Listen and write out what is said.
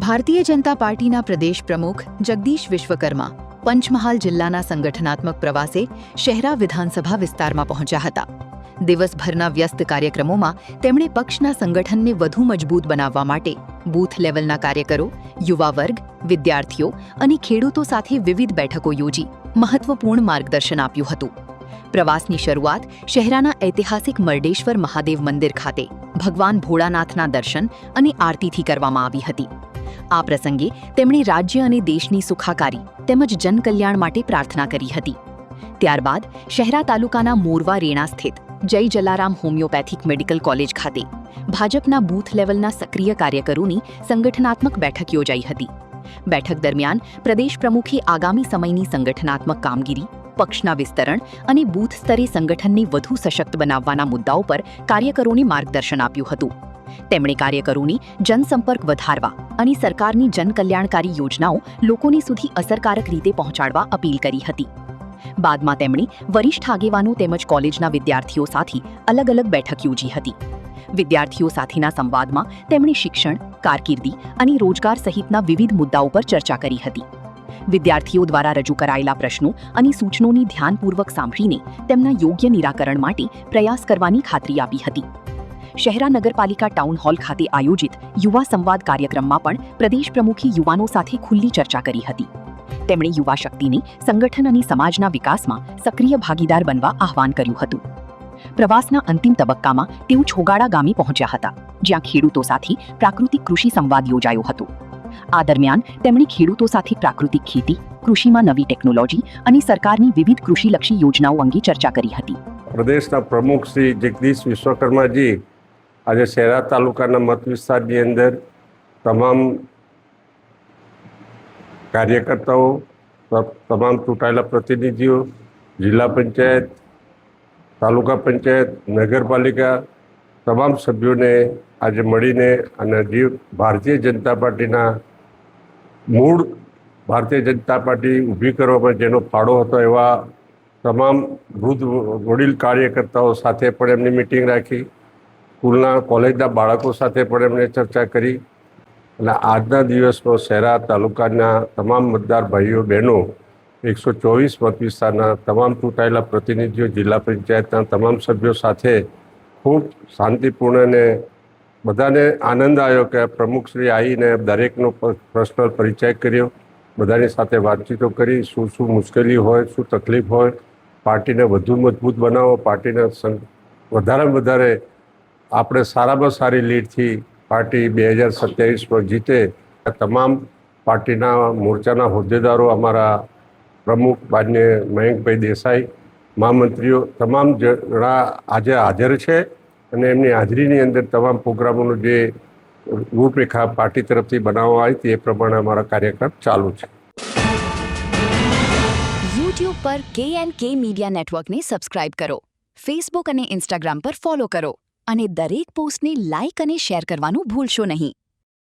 ભારતીય જનતા પાર્ટીના પ્રદેશ પ્રમુખ જગદીશ વિશ્વકર્મા પંચમહાલ જિલ્લાના સંગઠનાત્મક પ્રવાસે શહેરા વિધાનસભા વિસ્તારમાં પહોંચ્યા હતા. દિવસભરના વ્યસ્ત કાર્યક્રમોમાં તેમણે પક્ષના સંગઠનને વધુ મજબૂત બનાવવા માટે બૂથ લેવલના કાર્યકરો, યુવા વર્ગ, વિદ્યાર્થીઓ અને ખેડૂતો સાથે વિવિધ બેઠકો યોજી મહત્વપૂર્ણ માર્ગદર્શન આપ્યું હતું. પ્રવાસની શરૂઆત શહેરાના ઐતિહાસિક મરડેશ્વર મહાદેવ મંદિર ખાતે ભગવાન ભોળાનાથના દર્શન અને આરતીથી કરવામાં આવી હતી. આ પ્રસંગે તેમણે રાજ્ય અને દેશની સુખાકારી તેમજ જનકલ્યાણ માટે પ્રાર્થના કરી હતી. ત્યારબાદ શહેરા તાલુકાના મોરવા રેણા સ્થિત જય જલારામ હોમિયોપેથિક મેડિકલ કોલેજ ખાતે ભાજપના બૂથ લેવલના સક્રિય કાર્યકરોની સંગઠનાત્મક બેઠક યોજાઈ હતી. બેઠક દરમિયાન પ્રદેશ પ્રમુખે આગામી સમયની સંગઠનાત્મક કામગીરી, પક્ષના વિસ્તરણ અને બૂથ સ્તરે સંગઠનને વધુ સશક્ત બનાવવાના મુદ્દાઓ પર કાર્યકરોને માર્ગદર્શન આપ્યું હતું. તેમણે કાર્યકરોની જનસંપર્ક વધારવા અને સરકારની જનકલ્યાણકારી યોજનાઓ લોકોની સુધી અસરકારક રીતે પહોંચાડવા અપીલ કરી હતી. બાદમાં તેમણે વરિષ્ઠ આગેવાનો તેમજ કોલેજના વિદ્યાર્થીઓ સાથે અલગ અલગ બેઠક યોજી હતી. વિદ્યાર્થીઓ સાથેના સંવાદમાં તેમણે શિક્ષણ, કારકિર્દી અને રોજગાર સહિતના વિવિધ મુદ્દાઓ પર ચર્ચા કરી હતી. વિદ્યાર્થીઓ દ્વારા રજૂ કરાયેલા પ્રશ્નો અને સૂચનોની ધ્યાનપૂર્વક સાંભળીને તેમના યોગ્ય નિરાકરણ માટે પ્રયાસ કરવાની ખાતરી આપી હતી. શહેરા નગરપાલિકા ટાઉન હોલ ખાતે આયોજિત યુવા સંવાદ કાર્યક્રમમાં પણ પ્રદેશ પ્રમુખે યુવાનો સાથે ખુલ્લી ચર્ચા કરી હતી. તેમણે યુવા શક્તિને સંગઠન અને સમાજના વિકાસમાં સક્રિય ભાગીદાર બનવા આહ્વાન કર્યું હતું. પ્રવાસના અંતિમ તબક્કામાં તેઓ છોગાડા ગામે પહોંચ્યા હતા, જ્યાં ખેડૂતો સાથે પ્રાકૃતિક કૃષિ સંવાદ યોજાયો હતો. આ દરમિયાન તેમણે ખેડૂતો સાથે પ્રાકૃતિક ખેતી, કૃષિમાં નવી ટેકનોલોજી અને સરકારની વિવિધ કૃષિલક્ષી યોજનાઓ અંગે ચર્ચા કરી હતી. પ્રદેશના પ્રમુખ શ્રી જગદીશ વિશ્વકર્માજી આજે શહેરા તાલુકાના મત વિસ્તારની અંદર તમામ કાર્યકર્તાઓ, તમામ ચૂંટાયેલા પ્રતિનિધિઓ, જિલ્લા પંચાયત, તાલુકા પંચાયત, નગરપાલિકા તમામ સભ્યોને આજે મળીને અને જે ભારતીય જનતા પાર્ટીના મૂળ ભારતીય જનતા પાર્ટી ઊભી કરવામાં જેનો ફાળો હતો એવા તમામ વૃદ્ધ વડીલ કાર્યકર્તાઓ સાથે પણ એમની મિટિંગ રાખી. સ્કૂલના કોલેજના બાળકો સાથે પણ એમણે ચર્ચા કરી અને આજના દિવસમાં શહેરા તાલુકાના તમામ મતદાર ભાઈઓ બહેનો 124 મત વિસ્તારના તમામ ચૂંટાયેલા પ્રતિનિધિઓ, જિલ્લા પંચાયતના તમામ સભ્યો સાથે ખૂબ શાંતિપૂર્ણ અને બધાને આનંદ આવ્યો કે પ્રમુખશ્રી આવીને દરેકનો પર્સનલ પરિચય કર્યો, બધાની સાથે વાતચીતો કરી, શું શું મુશ્કેલી હોય, શું તકલીફ હોય, પાર્ટીને વધુ મજબૂત બનાવો, પાર્ટીને વધારેમાં વધારે આપણે સારામાં સારી લીડથી પાર્ટી 2027માં જીતે. તમામ પાર્ટીના મોરચાના હોદ્દેદારો, અમારા પ્રમુખ માન્ય મયંકભાઈ દેસાઈ, મહામંત્રીઓ તમામ જણા આજે હાજર છે અને એમની હાજરીની અંદર તમામ પ્રોગ્રામોનું જે રૂપરેખા પાર્ટી તરફથી બનાવવામાં આવી હતી એ પ્રમાણે અમારા કાર્યક્રમ ચાલુ છે. યુટ્યુબ પર KNK મીડિયા નેટવર્કને સબસ્ક્રાઇબ કરો, ફેસબુક અને ઇન્સ્ટાગ્રામ પર ફોલો કરો અને દરેક પોસ્ટને લાઇક અને શેર કરવાનું ભૂલશો નહીં.